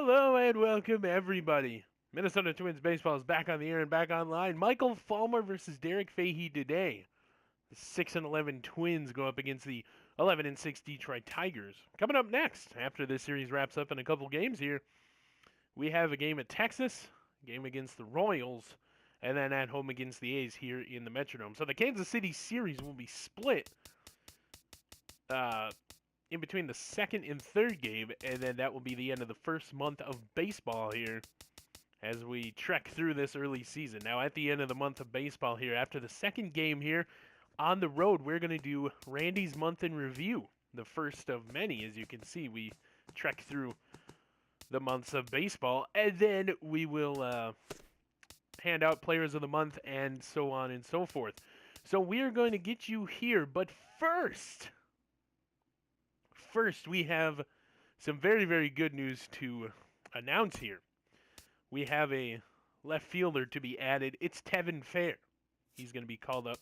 Hello and welcome, everybody. Minnesota Twins baseball is back on the air and back online. Michael Fulmer versus Derek Fahey today. The 6-11 Twins go up against the 11-6 Detroit Tigers. Coming up next, after this series wraps up in a couple games here, we have a game at Texas, a game against the Royals, and then at home against the A's here in the Metrodome. So the Kansas City series will be split in between the second and third game, and then that will be the end of the first month of baseball here as we trek through this early season. Now, at the end of the month of baseball here, after the second game here on the road, we're going to do Randy's Month in Review, the first of many. As you can see, we trek through the months of baseball, and then we will hand out Players of the Month and so on and so forth. So we are going to get you here, but first, we have some very, very good news to announce here. We have a left fielder to be added. It's Tevin Fair. He's going to be called up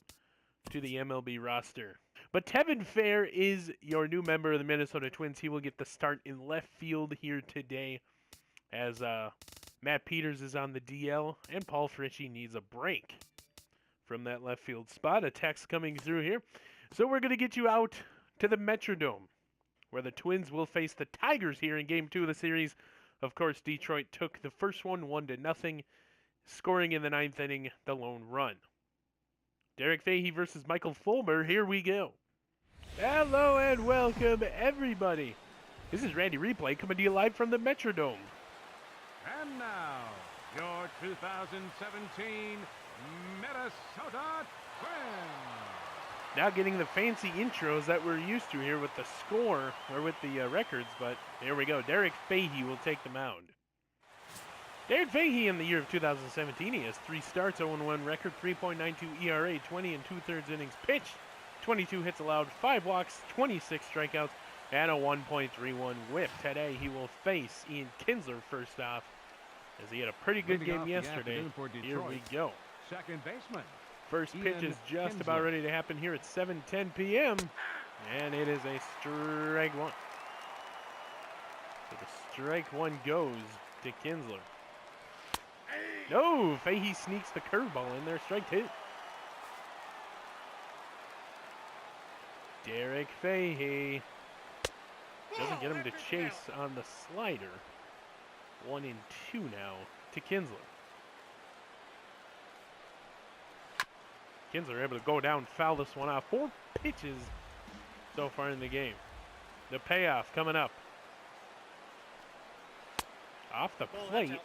to the MLB roster. But Tevin Fair is your new member of the Minnesota Twins. He will get the start in left field here today as Matt Peters is on the DL and Paul Fritchie needs a break from that left field spot. A text coming through here. So we're going to get you out to the Metrodome, where the Twins will face the Tigers here in Game 2 of the series. Of course, Detroit took the first one 1-0, scoring in the ninth inning the lone run. Derek Fahey versus Michael Fulmer. Here we go. Hello and welcome, everybody. This is Randy Replay coming to you live from the Metrodome. And now, your 2017 Minnesota Twins. Now getting the fancy intros that we're used to here with the score, or with the records, but here we go. Derek Fahey will take the mound. Derek Fahey in the year of 2017, he has 3 starts, 0-1 record, 3.92 ERA, 20 2/3 innings pitched, 22 hits allowed, 5 walks, 26 strikeouts, and a 1.31 whip. Today he will face Ian Kinsler first off, as he had a pretty good game yesterday. Here we go. Second baseman. First pitch is just about ready to happen here at 7:10 p.m. And it is a strike one. So the strike one goes to Kinsler. No, Fahey sneaks the curveball in there. Strike 2. Derek Fahey doesn't get him to chase on the slider. 1-2 now to Kinsler. Kinsler able to go down, foul this one off. 4 pitches so far in the game. The payoff coming up. Off the plate.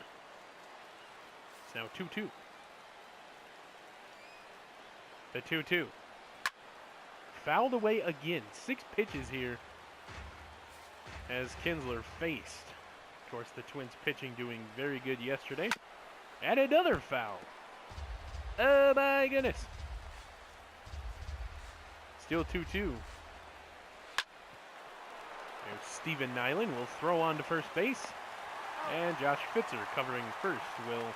It's now 2-2. The 2-2. Fouled away again. 6 pitches here as Kinsler faced. Of course, the Twins pitching doing very good yesterday. And another foul. Oh my goodness. Still 2-2. There's Steven Nyland will throw on to first base. And Josh Fitzer covering first will,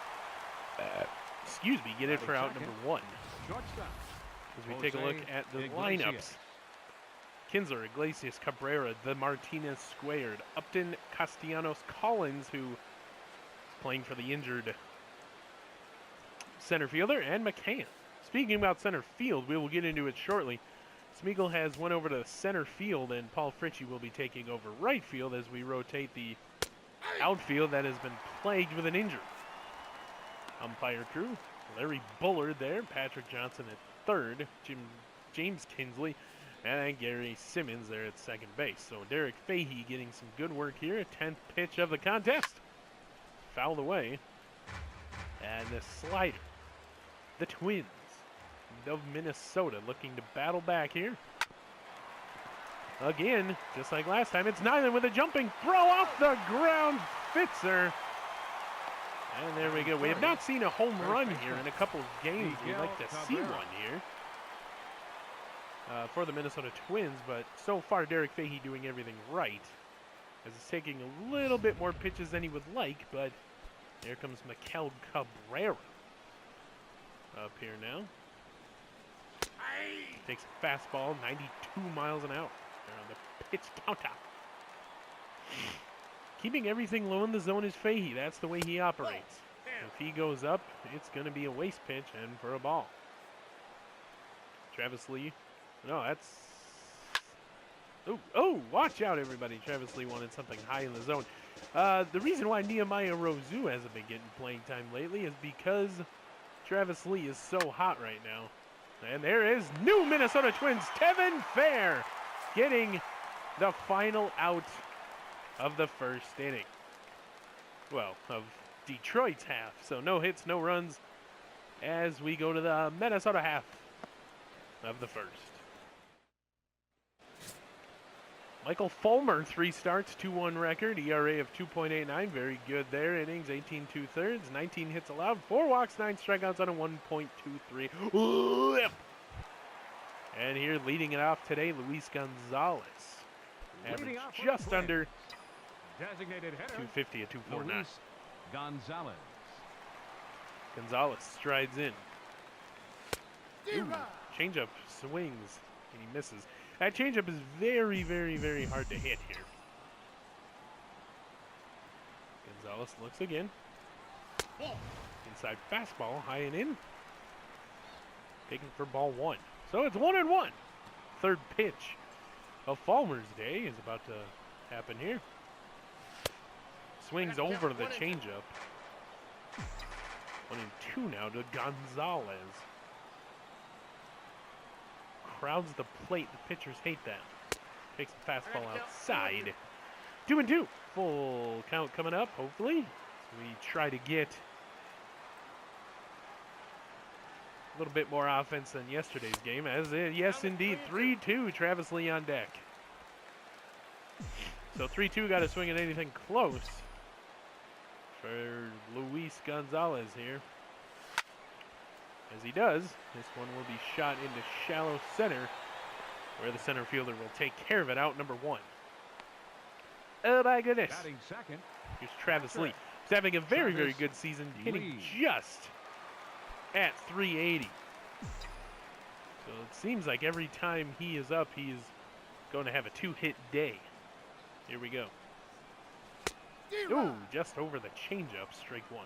get it for out number 1. As we take a look at the lineups. Kinsler, Iglesias, Cabrera, the Martinez squared. Upton, Castellanos, Collins, who is playing for the injured center fielder, and McCann. Speaking about center field, we will get into it shortly. Smeagol has went over to center field, and Paul Fritchie will be taking over right field as we rotate the outfield that has been plagued with an injury. Umpire crew, Larry Bullard there, Patrick Johnson at third, James Kinsley, and Gary Simmons there at second base. So Derek Fahey getting some good work here. 10th pitch of the contest. Fouled away. And the slider. The Twins of Minnesota looking to battle back here. Again, just like last time, it's Nyland with a jumping throw off the ground. Fitzer. And there we go. We have not seen a home run here in a couple of games. We'd like to see one here for the Minnesota Twins, but so far Derek Fahey doing everything right. As he's taking a little bit more pitches than he would like, but there comes Miguel Cabrera up here now. Takes a fastball, 92 miles an hour. They're on the pitch counter. keeping everything low in the zone is Fahey. That's the way he operates. If he goes up, it's going to be a waste pitch and for a ball. Travis Lee. No, that's... Oh, watch out, everybody. Travis Lee wanted something high in the zone. The reason why Nehemiah Rozu hasn't been getting playing time lately is because Travis Lee is so hot right now. And there is new Minnesota Twins, Tevin Fair, getting the final out of the first inning. Well, of Detroit's half. So no hits, no runs as we go to the Minnesota half of the first. Michael Fulmer, 3 starts, 2-1 record, ERA of 2.89, very good there. Innings, 18 2/3, 19 hits allowed, 4 walks, 9 strikeouts on a 1.23 whip. And here leading it off today, Luis Gonzalez. Average just under Designated hitter, 250 at 249. Luis Gonzalez. Gonzalez strides in. Ooh, changeup swings, and he misses. That changeup is very, very, very hard to hit here. Gonzalez looks again. Inside fastball, high and in. Taken for ball 1. So it's 1-1. Third pitch of Fulmer's day is about to happen here. Swings over the changeup. 1-2 now to Gonzalez. Crowds the plate. The pitchers hate that. Takes the fastball outside. 2-2. Full count coming up, hopefully. So we try to get a little bit more offense than yesterday's game. Yes, indeed. 3-2. Travis Lee on deck. So 3-2 got to swing at anything close for Luis Gonzalez here. As he does, this one will be shot into shallow center, where the center fielder will take care of it. Out number 1. Oh my goodness. Batting second. Here's Travis Lee. He's having a very, very good season, hitting just at 380. So it seems like every time he is up, he is going to have a 2-hit day. Here we go. Ooh, just over the changeup, strike 1.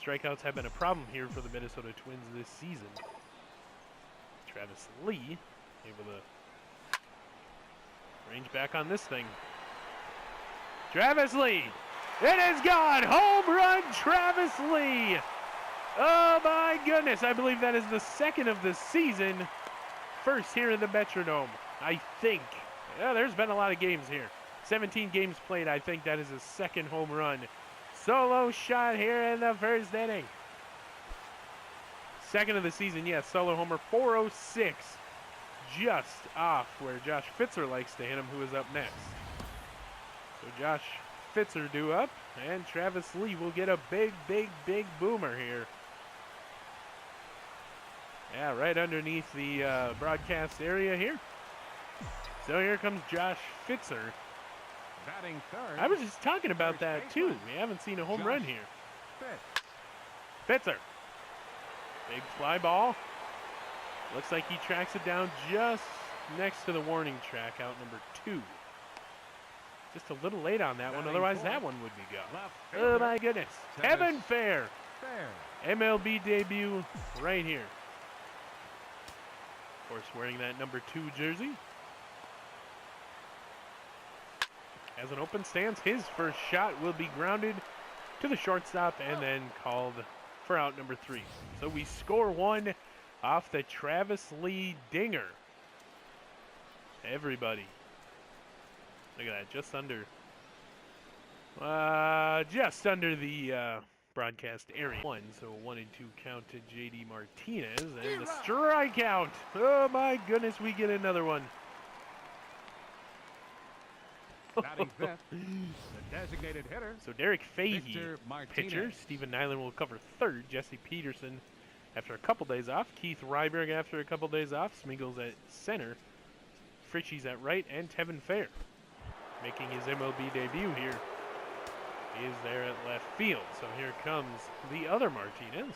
Strikeouts have been a problem here for the Minnesota Twins this season. Travis Lee able to range back on this thing. Travis Lee. It is gone. Home run, Travis Lee. Oh my goodness. I believe that is the second of the season. First here in the Metrodome, I think. Yeah, there's been a lot of games here. 17 games played. I think that is his second home run. Solo shot here in the first inning. Second of the season, yes. Solo homer, 406. Just off where Josh Fitzer likes to hit him, who is up next. So Josh Fitzer due up, and Travis Lee will get a big, big, big boomer here. Yeah, right underneath the broadcast area here. So here comes Josh Fitzer. Batting third. I was just talking about that too. We haven't seen a home run here. Fitzer. Big fly ball. Looks like he tracks it down just next to the warning track, out number 2. Just a little late on that one, otherwise that one would be gone. Oh my goodness. Tevin Fair. MLB debut right here. Of course, wearing that number 2 jersey. As an open stance, his first shot will be grounded to the shortstop and then called for out number 3. So we score 1 off the Travis Lee dinger. Everybody. Look at that, just under the broadcast area. 1, so 1-2 count to J.D. Martinez, and the strikeout. Oh my goodness, we get another one. Batting fifth, the designated hitter. So Derek Fahey, pitcher. Stephen Nyland will cover third. Jesse Peterson after a couple days off. Keith Ryberg after a couple days off. Smeagol's at center. Fritchie's at right. And Tevin Fair making his MLB debut here. He is there at left field. So here comes the other Martinez.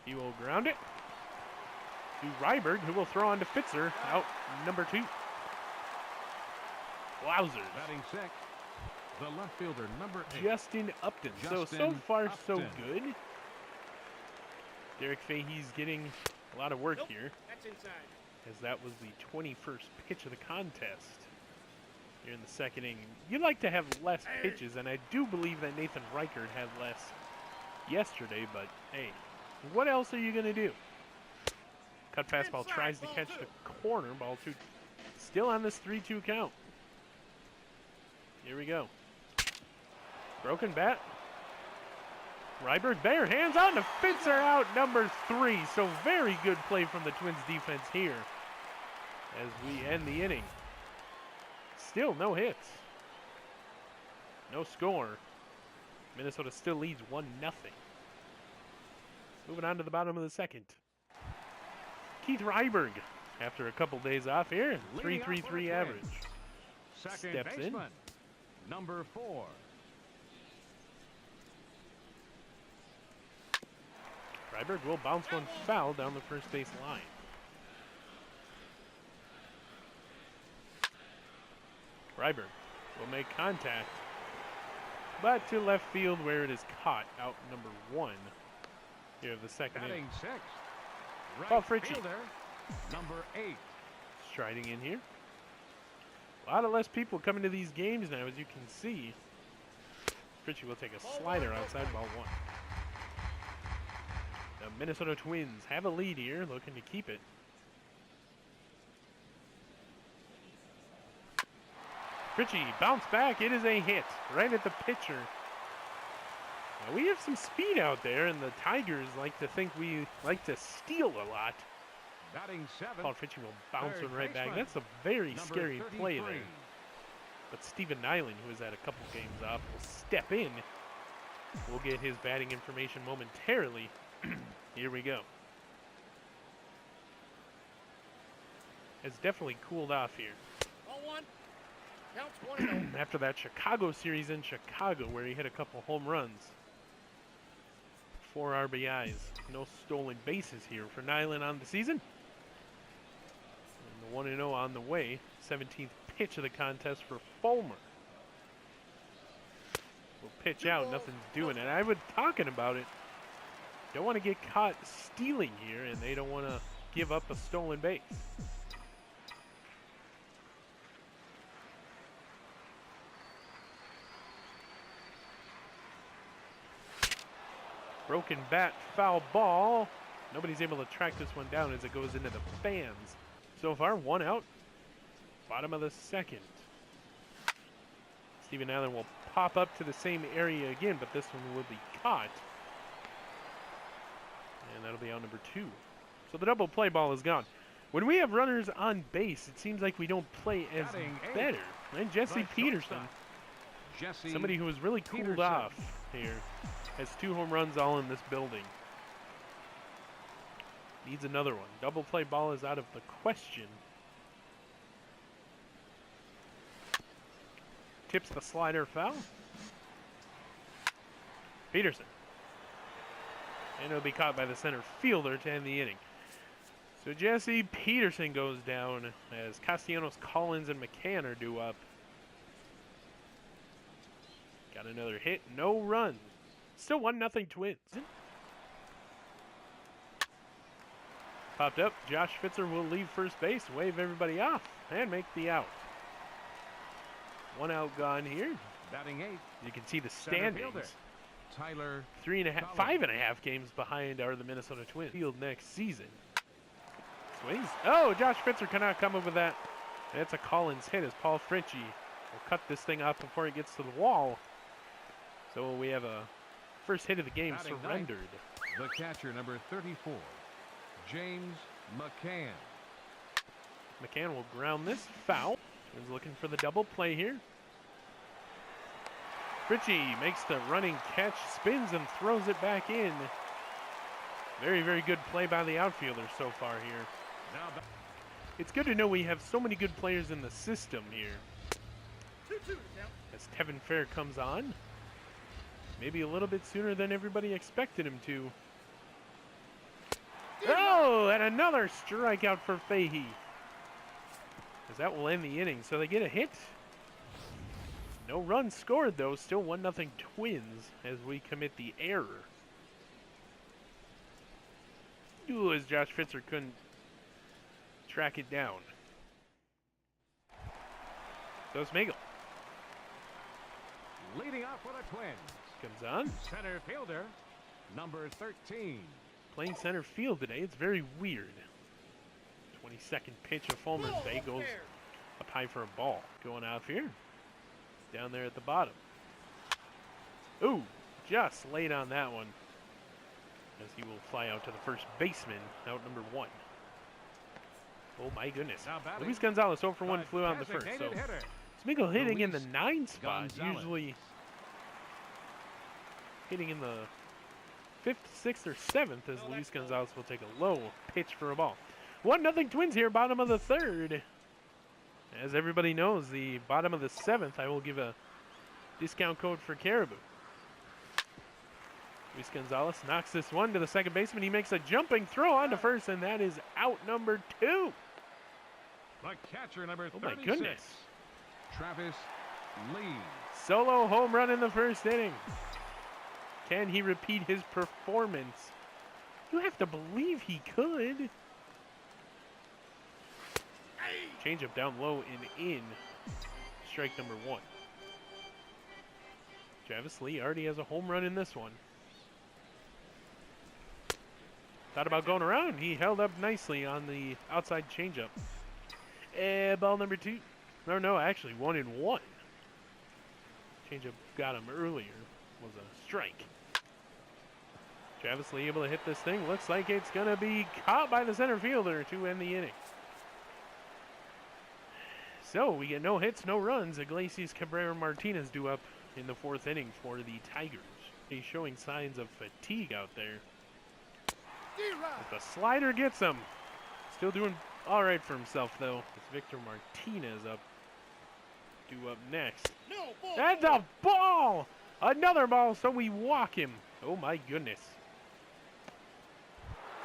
He will ground it to Ryberg, who will throw on to Fitzer, out number 2. Wowzers. Batting sixth, the left fielder, number 8. Justin Upton. So Justin far, so Upton. good. Derek Fahey's getting a lot of work here, That's inside. as that was the 21st pitch of the contest here in the second inning. You'd like to have less pitches, and I do believe that Nathan Reichert had less yesterday, but hey, what else are you going to do? Cut fastball tries to catch the corner. Ball 2 still on this 3-2 count. Here we go. Broken bat. Ryberg there, hands on, the Fits are out, number 3. So very good play from the Twins defense here as we end the inning. Still no hits. No score. Minnesota still leads 1-0. Moving on to the bottom of the second. Keith Ryberg, after a couple days off here, Leading off for the 3.33 Twins. average. Second Steps in. baseman, number 4. Ryberg will bounce one foul down the first base line. Ryberg will make contact, but to left field where it is caught, out number 1 here of the second inning. Batting sixth, Paul right Fritchie. fielder, number 8. Striding in here. A lot of less people coming to these games now, as you can see. Fritchie will take a slider outside ball 1. The Minnesota Twins have a lead here, looking to keep it. Fritchie bounce back. It is a hit right at the pitcher. Now, we have some speed out there, and the Tigers like to think we like to steal a lot. Batting 7th, Paul Fritchie will bounce third one right back. baseman, That's a very number scary play 33. there. But Steven Nyland, who has had a couple games off, will step in. We'll get his batting information momentarily. Here we go. It's definitely cooled off here. Ball 1. Counts 1-0. After that Chicago series in Chicago, where he hit a couple home runs. 4 RBIs. No stolen bases here for Nyland on the season. And the 1-0 on the way. 17th pitch of the contest for Fulmer. Will pitch out, nothing's doing it. I was talking about it. Don't want to get caught stealing here, and they don't want to give up a stolen base. Broken bat, foul ball. Nobody's able to track this one down as it goes into the fans. So far, 1 out. Bottom of the second. Steven Nyland will pop up to the same area again, but this one will be caught. And that'll be out number 2. So the double play ball is gone. When we have runners on base, it seems like we don't play as Batting 8th, better. And Jesse the Peterson, shortstop, Jesse somebody who has really cooled Peterson. off here, has 2 home runs all in this building. Needs another one. Double play ball is out of the question. Tips the slider foul. Peterson. And it'll be caught by the center fielder to end the inning. So Jesse Peterson goes down as Castellanos, Collins, and McCann are due up. Got another hit, no run. Still 1-0 Twins. Popped up. Josh Fitzer will leave first base, wave everybody off, and make the out. 1 out gone here. Batting 8th, You can see the center fielder, standings. Tyler 3.5, Collins. 5.5 games behind are the Minnesota Twins. Field next season. Swings. Oh, Josh Fitzer cannot come up with that. And it's a Collins hit as Paul Fritchie will cut this thing off before it gets to the wall. So we have a first hit of the game Batting ninth. surrendered. The catcher, number 34, James McCann. McCann will ground this foul. Twins looking for the double play here. Fritchie makes the running catch, spins and throws it back in. Very, very good play by the outfielder so far here. Now It's good to know we have so many good players in the system here. 2-2 to count. As Tevin Fair comes on. Maybe a little bit sooner than everybody expected him to. Oh, and another strikeout for Fahey. As that will end the inning. So they get a hit. No runs scored, though. Still 1-0 Twins as we commit the error. Ooh, as Josh Fitzer couldn't track it down. So Smeagol. Leading off for the Twins. Comes on. Center fielder, number 13. Playing center field today. It's very weird. 22nd pitch of Fulmer's Bay goes up high for a ball. Going off here. Down there at the bottom. Ooh, just late on that one. As he will fly out to the first baseman, out number 1. Oh my goodness. Luis Gonzalez 0 for 1 flew out in the first. So Smeagol hitting in the 9 spot. Usually hitting in the 5th, 6th, or 7th as Luis Gonzalez will take a low pitch for a ball. 1-0 Twins here, bottom of the 3rd. As everybody knows, the bottom of the 7th, I will give a discount code for Caribou. Luis Gonzalez knocks this one to the second baseman. He makes a jumping throw on to first, and that is out number 2. The catcher, number 36. Oh my goodness. Travis Lee. Solo home run in the first inning. Can he repeat his performance? You have to believe he could. Changeup down low and in. Strike number 1. Travis Lee already has a home run in this one. Thought about going around. He held up nicely on the outside changeup. Ball number 2. No, actually 1-1. Changeup got him earlier. Was a strike. Travis Lee able to hit this thing. Looks like it's going to be caught by the center fielder to end the inning. So we get no hits, no runs. Iglesias Cabrera Martinez due up in the 4th inning for the Tigers. He's showing signs of fatigue out there. But the slider gets him. Still doing all right for himself, though. It's Victor Martinez up. Due up next. That's a ball! Another ball, so we walk him. Oh, my goodness.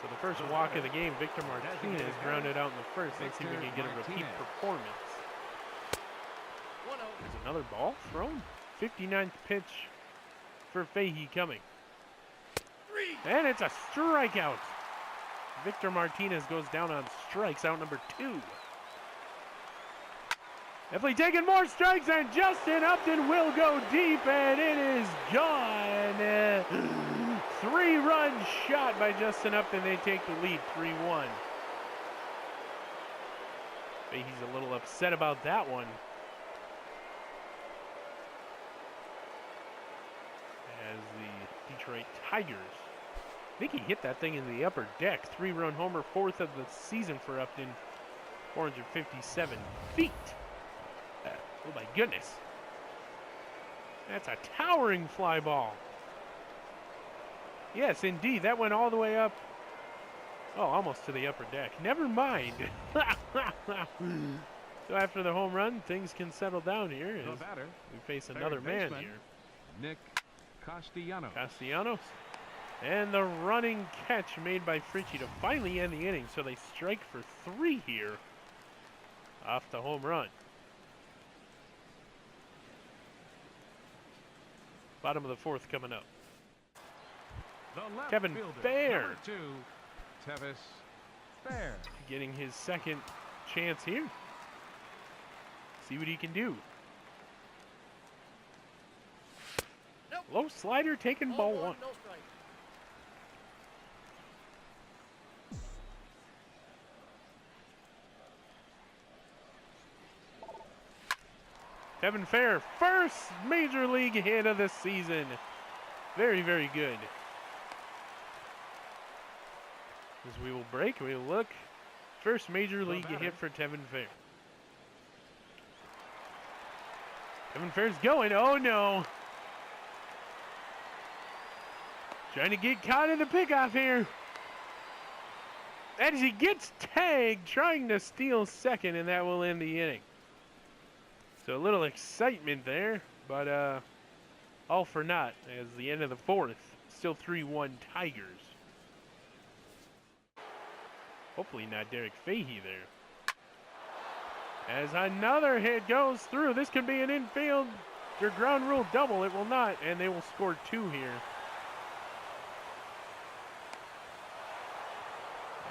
So the first walk of the game, Victor Martinez grounded out in the first. Let's see if we can get a repeat performance. There's another ball thrown. 59th pitch for Fahey coming. And it's a strikeout. Victor Martinez goes down on strikes, out number 2. Definitely taking more strikes, and Justin Upton will go deep, and it is gone. 3-run shot by Justin Upton. They take the lead, 3-1. Fahey's a little upset about that one. As the Detroit Tigers, I think he hit that thing in the upper deck. 3-run homer, 4th of the season for Upton. 457 feet. Oh my goodness. That's a towering fly ball. Yes, indeed. That went all the way up. Oh, almost to the upper deck. Never mind. So after the home run, things can settle down here as we face another man here. Nick Castellanos. And the running catch made by Fritchie to finally end the inning. So they strike for 3 here off the home run. Bottom of the 4th coming up. Kevin Fair. Number 2, Tevis Fair. Getting his second chance here. See what he can do. Low slider taking ball 1. No strike. Kevin Fair, first major league hit of the season. Very, very good. As we will break, we will look. First major league hit for Kevin Fair. Kevin Fair's going. Oh no. Trying to get caught in the pickoff here. As he gets tagged, trying to steal second, and that will end the inning. So a little excitement there, but all for naught as the end of the 4th. Still 3-1 Tigers. Hopefully not Derek Fahey there. As another hit goes through. This could be an infield their ground rule double. It will not, and they will score 2 here.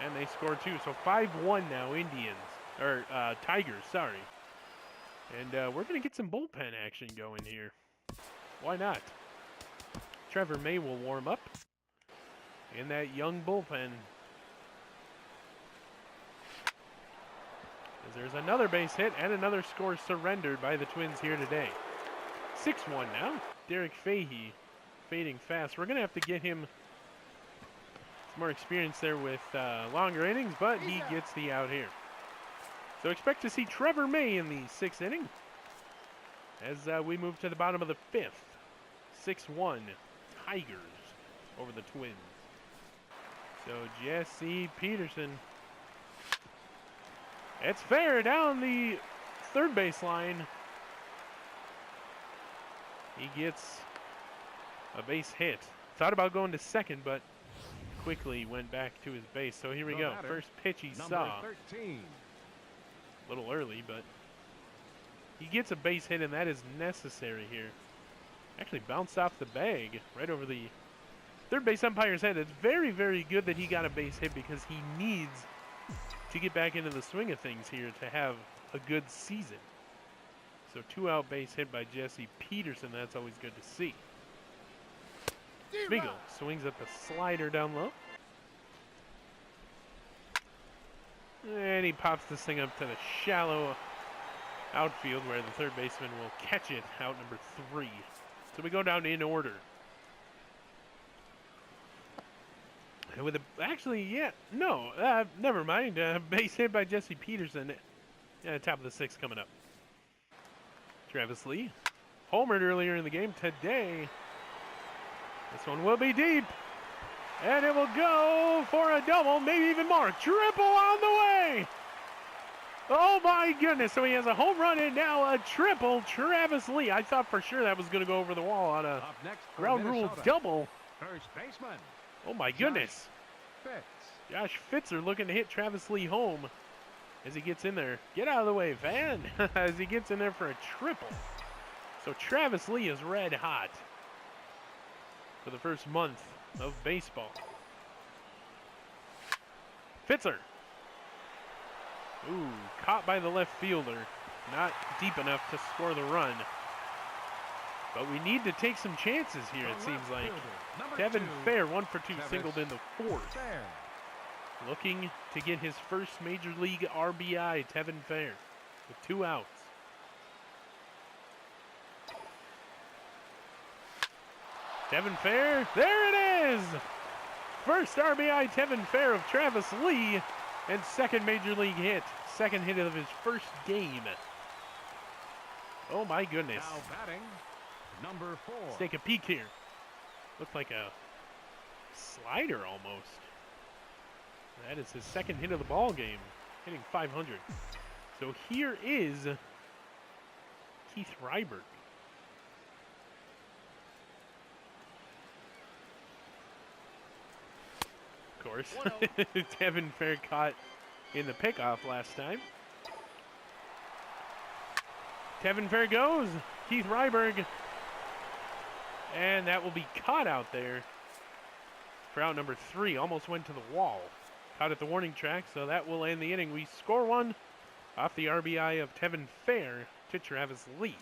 And they score 2. So 5-1 now, Indians. Or Tigers, sorry. And we're going to get some bullpen action going here. Why not? Trevor May will warm up in that young bullpen. As there's another base hit and another score surrendered by the Twins here today. 6-1 now. Derek Fahey fading fast. We're going to have to get him some more experience there with longer innings, but he gets the out here. So expect to see Trevor May in the 6th inning as we move to the bottom of the 5th. 6-1 Tigers over the Twins. So Jesse Peterson. It's fair down the third base line. He gets a base hit. Thought about going to second, but quickly went back to his base. So here we go. First pitch he saw. 13. A little early, but he gets a base hit, and that is necessary here. Actually bounced off the bag right over the third base umpire's head. It's very, very good that he got a base hit because he needs to get back into the swing of things here to have a good season. So 2-out base hit by Jesse Peterson. That's always good to see. Spiegel swings at the slider down low. And he pops this thing up to the shallow outfield where the third baseman will catch it, out number 3. So we go down in order. And with never mind. Base hit by Jesse Peterson. Top of the 6th coming up. Travis Lee homered earlier in the game. Today, this one will be deep. And it will go for a double, maybe even more. Triple on the way. Oh my goodness. So he has a home run and now a triple. Travis Lee. I thought for sure that was going to go over the wall on a ground rule double. First baseman. Oh my goodness. Josh Fitzer looking to hit Travis Lee home as he gets in there. Get out of the way, Van. As he gets in there for a triple. So Travis Lee is red hot for the first month of baseball. Fitzer. Ooh, caught by the left fielder. Not deep enough to score the run. But we need to take some chances here, it seems like. Tevin Fair, 1 for 2, singled in the 4th. Looking to get his first Major League RBI, Tevin Fair, with 2 outs. Tevin Fair, there it is! First RBI, Tevin Fair of Travis Lee, and second Major League hit. Second hit of his first game. Oh my goodness. Now batting, number 4. Let's take a peek here. Looked like a slider almost. That is his second hit of the ball game, hitting 500. So here is Keith Ryberg. Of course, Tevin Fair caught in the pickoff last time. Tevin Fair goes. Keith Ryberg. And that will be caught out there for out number 3. Almost went to the wall. Caught at the warning track, so that will end the inning. We score 1 off the RBI of Tevin Fair to Travis Lee.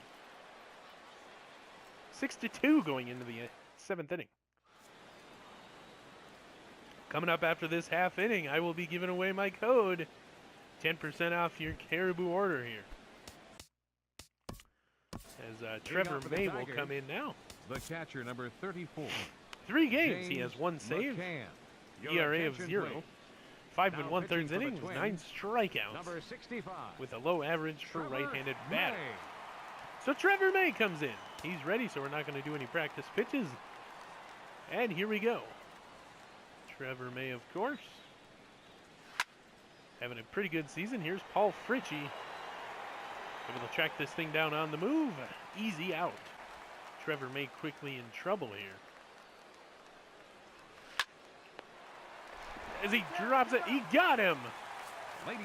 6-2 going into the 7th inning. Coming up after this half inning, I will be giving away my code. 10% off your Caribou order here. As Trevor May will come in now. The catcher, number 34. 3 games, he has 1 save. ERA of 0. 5 1/3 innings, 9 strikeouts. Number 65. With a low average for right-handed batter. So Trevor May comes in. He's ready, so we're not going to do any practice pitches. And here we go. Trevor May, of course. Having a pretty good season. Here's Paul Fritchie. Able to track this thing down on the move. Easy out. Trevor May quickly in trouble here. As he drops it, he got him.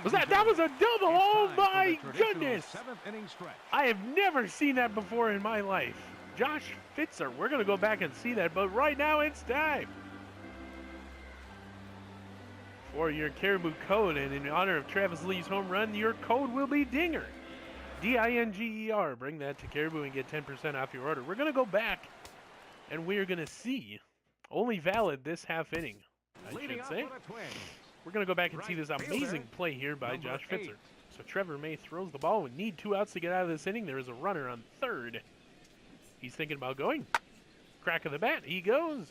Was that was a double? Oh my goodness! 7th inning stretch. I have never seen that before in my life. Josh Fitzer, we're going to go back and see that, but right now it's time for your Caribou code, and in honor of Travis Lee's home run, your code will be DINGER. D-I-N-G-E-R. Bring that to Caribou and get 10% off your order. We're going to go back, and we are going to see only valid this half inning, I Leading should off say. for the Twins. We're going to go back and see Right this amazing fielder, play here by number Josh 8. Fitzer. So Trevor May throws the ball. We need 2 outs to get out of this inning. There is a runner on third. He's thinking about going. Crack of the bat. He goes.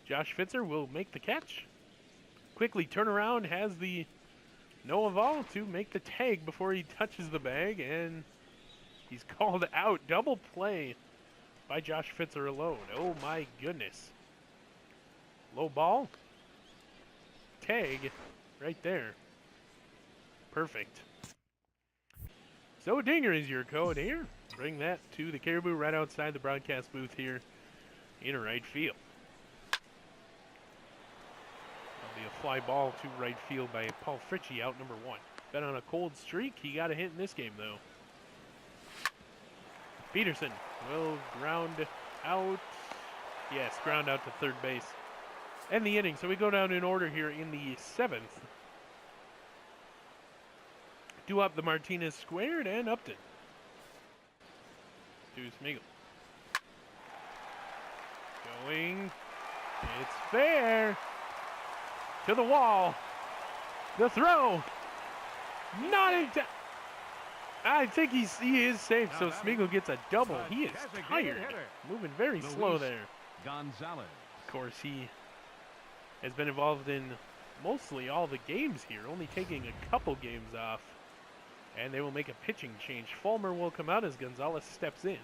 Josh Fitzer will make the catch. Quickly turn around. Has the Noah Vol to make the tag before he touches the bag. And he's called out. Double play by Josh Fitzer alone. Oh my goodness. Low ball. Tag right there. Perfect. So DINGER is your code here. Bring that to the Caribou right outside the broadcast booth here in right field. That'll be a fly ball to right field by Paul Fritchie, out number 1. Been on a cold streak. He got a hit in this game, though. Peterson will ground out. Yes, ground out to third base. End the inning. So we go down in order here in the 7th. Do up the Martinez squared and Upton. To Smeagol. Going. It's fair. To the wall. The throw. Not in time. I think he is safe, so Smeagol gets a double. He is tired. Moving very slow there. Gonzalez. Of course, he has been involved in mostly all the games here, only taking a couple games off. And they will make a pitching change. Fulmer will come out as Gonzalez steps in.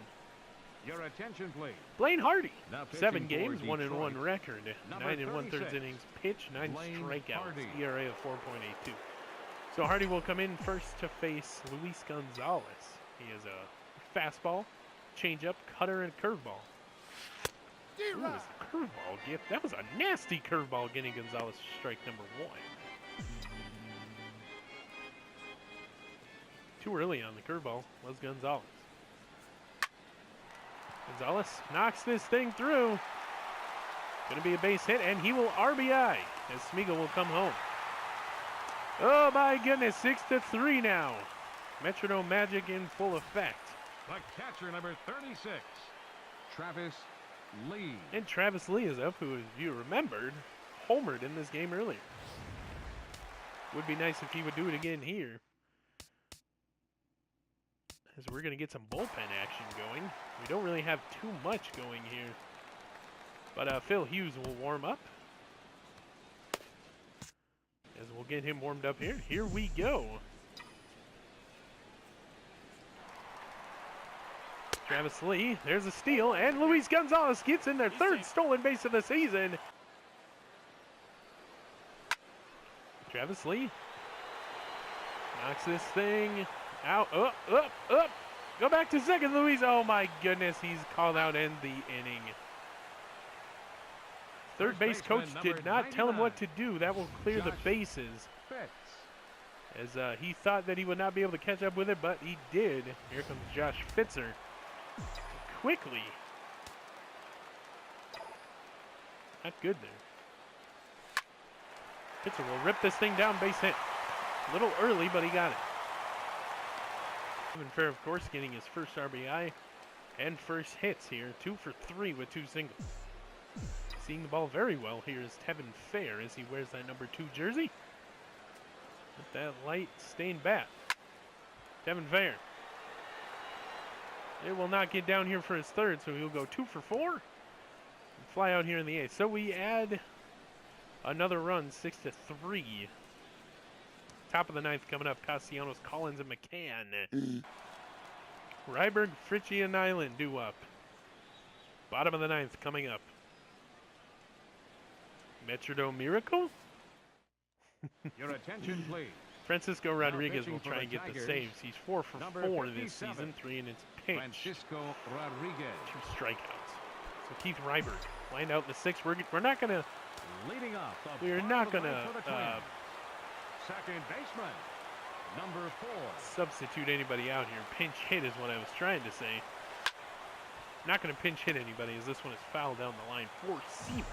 Your attention, please. Blaine Hardy, Now pitching 7 for games, Detroit. 1-1 record, Number 9 1/3 36, innings pitch, 9 Blaine strikeouts, Hardy. ERA of 4.82. So Hardy will come in first to face Luis Gonzalez. He has a fastball, changeup, cutter, and curveball. Ooh, it's a curveball gift. That was a nasty curveball getting Gonzalez strike number 1. Too early on the curveball was Gonzalez. Gonzalez knocks this thing through. Going to be a base hit, and he will RBI as Smeagol will come home. Oh my goodness, 6-3 now. Metronome Magic in full effect. The catcher, number 36, Travis Lee. And Travis Lee is up, who, if you remembered, homered in this game earlier. Would be nice if he would do it again here, as we're going to get some bullpen action going. We don't really have too much going here. But Phil Hughes will warm up, as we'll get him warmed up here. Here we go. Travis Lee, there's a steal, and Luis Gonzalez gets in their 3rd stolen base of the season. Travis Lee knocks this thing out, up. Go back to second, Luis. Oh my goodness, he's called out in the inning. Third base coach did not tell him what to do. That will clear the bases. As he thought that he would not be able to catch up with it, but he did. Here comes Josh Fitzer. Quickly. Not good there. Fitzer will rip this thing down, base hit. A little early, but he got it. Kevin Fair, of course, getting his first RBI and first hits here. 2 for 3 with 2 singles. Seeing the ball very well here is Tevin Fair as he wears that number 2 jersey. With that light stained bat. Tevin Fair. It will not get down here for his 3rd, so he'll go 2 for 4. And fly out here in the 8th. So we add another run, 6-3. Top of the 9th coming up. Castellanos, Collins, and McCann. Ryberg, Fritchie, and Nyland do up. Bottom of the 9th coming up. Metrodome Miracle? Your attention, please. Francisco Rodriguez will pitching for try the and get the Tigers, saves. He's 4 for number 4 this 57, season. 3 in his pitch. Francisco Rodriguez. 2 strikeouts. So Keith Ryberg lined out in the 6th. We're not gonna Leading off. we're not gonna second baseman, number 4. Substitute anybody out here. Pinch hit is what I was trying to say. Not going to pinch hit anybody as this one is fouled down the line for Seaver.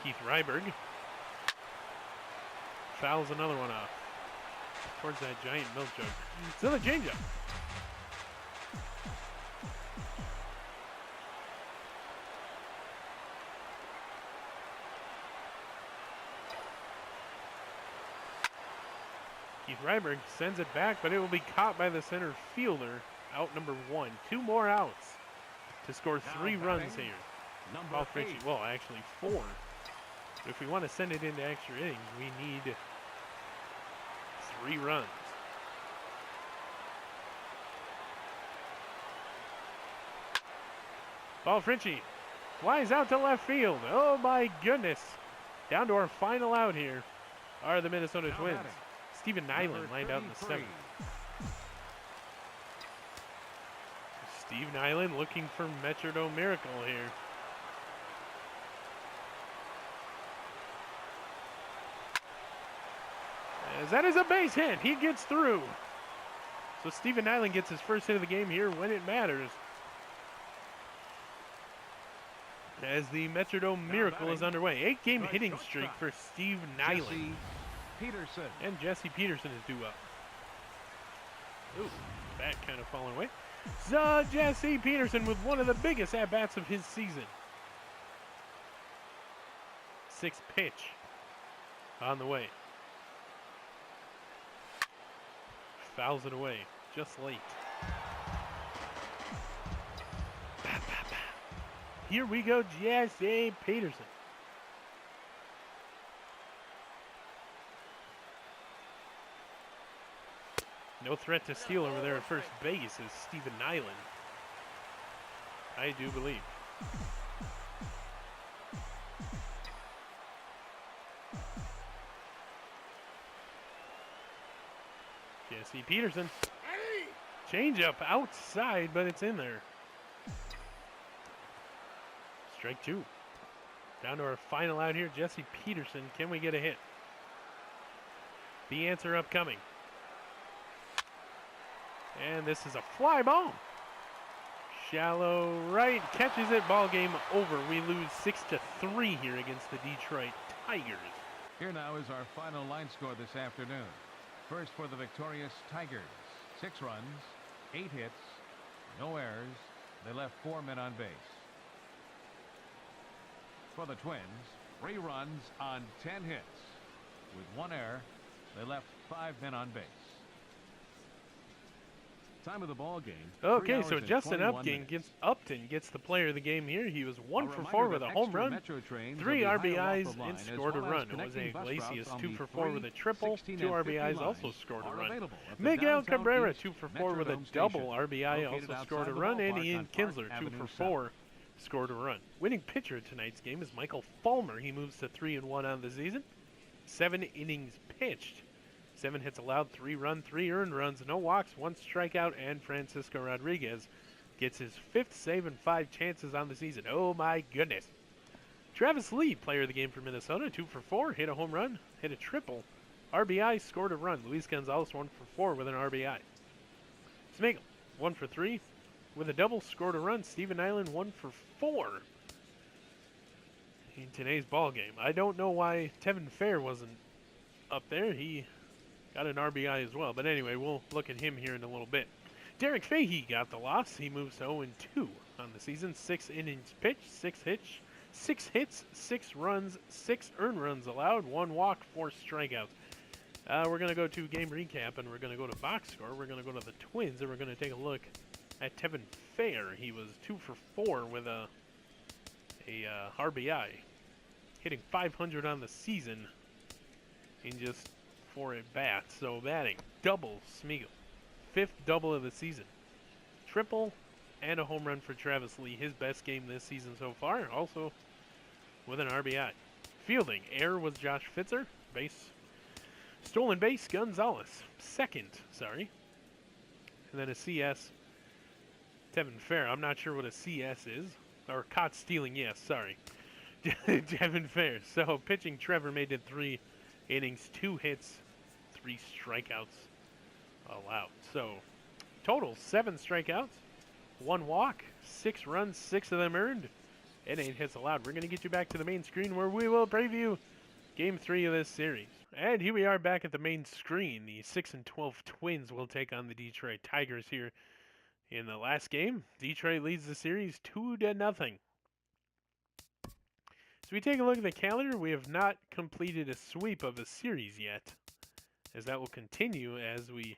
Keith Ryberg fouls another one off towards that giant milk jug. Still a changeup. Keith Ryberg sends it back, but it will be caught by the center fielder. Out number 1. 2 more outs to score 3 runs here. Number 8. Well, actually 4. If we want to send it into extra innings, we need 3 runs. Paul Fritchie flies out to left field. Oh my goodness. Down to our final out here are the Minnesota Twins. Stephen Nyland lined out in the 7th. Steve Nyland looking for Metrodome Miracle here. As that is a base hit. He gets through. So Stephen Nyland gets his first hit of the game here when it matters. As the Metrodome Miracle is underway. 8-game hitting streak for Steve Nyland. Peterson. And Jesse Peterson is due up. Ooh, bat kind of falling away. So Jesse Peterson with one of the biggest at-bats of his season. 6th pitch on the way. Fouls it away, just late. Here we go, Jesse Peterson. No threat to steal over there at first base is Stephen Nyland. I do believe. Jesse Peterson. Changeup outside, but it's in there. Strike 2. Down to our final out here, Jesse Peterson. Can we get a hit? The answer upcoming. And this is a fly ball. Shallow right, catches it, ball game over. We lose 6-3 here against the Detroit Tigers. Here now is our final line score this afternoon. First for the victorious Tigers, 6 runs, 8 hits, no errors. They left 4 men on base. For the Twins, 3 runs on 10 hits. With 1 error, they left 5 men on base. Time of the ball game. Okay, so Justin Upton gets the player of the game here. He was 1 for 4 with a home run, 3 RBIs, and scored a run. Jose Iglesias 2 for 4 with a triple, 2 RBIs, also scored a run. Miguel Cabrera 2 for 4 with a double RBI, also scored a run. And Ian Kinsler 2 for 4, scored a run. Winning pitcher of tonight's game is Michael Fulmer. He moves to 3-1 on the season. 7 innings pitched. 7 hits allowed, 3 run, 3 earned runs, no walks, 1 strikeout, and Francisco Rodriguez gets his 5th save and 5 chances on the season. Oh my goodness. Travis Lee, player of the game for Minnesota, 2 for 4, hit a home run, hit a triple, RBI, scored a run. Luis Gonzalez 1 for 4 with an RBI. Smigel 1 for 3 with a double, scored a run. Stephen Nyland 1 for 4 in today's ball game. I don't know why Tevin Fair wasn't up there. He got an RBI as well. But anyway, we'll look at him here in a little bit. Derek Fahey got the loss. He moves to 0-2 on the season. 6 innings pitched, 6 hits, 6 runs, 6 earned runs allowed, 1 walk, 4 strikeouts. We're going to go to game recap, and we're going to go to box score. We're going to go to the Twins, and we're going to take a look at Tevin Fair. He was 2 for 4 with a RBI, hitting .500 on the season in just 4 at-bats. So batting, double Smigel. 5th double of the season. Triple and a home run for Travis Lee. His best game this season so far. Also with an RBI. Fielding, air was Josh Fitzer. Stolen base, Gonzalez. And then a CS Tevin Fair. I'm not sure what a CS is. Or caught stealing, yes, sorry. Tevin Fair. So pitching, Trevor made it 3 innings, 2 hits, 3 strikeouts allowed. So total 7 strikeouts, 1 walk, 6 runs, 6 of them earned, and 8 hits allowed. We're going to get you back to the main screen where we will preview Game 3 of this series. And here we are back at the main screen. The 6-12 Twins will take on the Detroit Tigers here in the last game. Detroit leads the series 2-0. As we take a look at the calendar, we have not completed a sweep of a series yet, as that will continue as we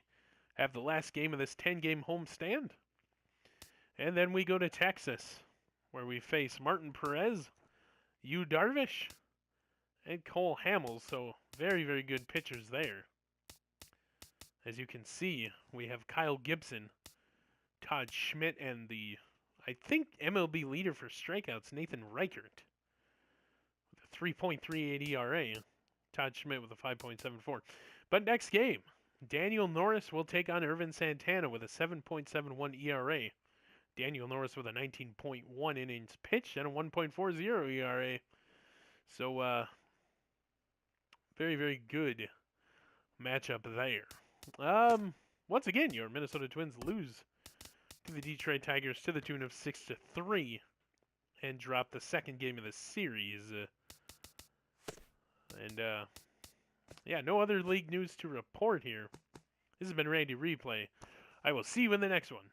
have the last game of this 10-game homestand. And then we go to Texas, where we face Martin Perez, Yu Darvish, and Cole Hamels. So very, very good pitchers there. As you can see, we have Kyle Gibson, Todd Schmidt, and the, I think, MLB leader for strikeouts, Nathan Reichert, with a 3.38 ERA. Todd Schmidt with a 5.74. But next game, Daniel Norris will take on Irvin Santana with a 7.71 ERA. Daniel Norris with a 19.1 innings pitched and a 1.40 ERA. So, very, very good matchup there. Once again, your Minnesota Twins lose to the Detroit Tigers to the tune of 6-3 and drop the second game of the series. Yeah, no other league news to report here. This has been Randy Replay. I will see you in the next one.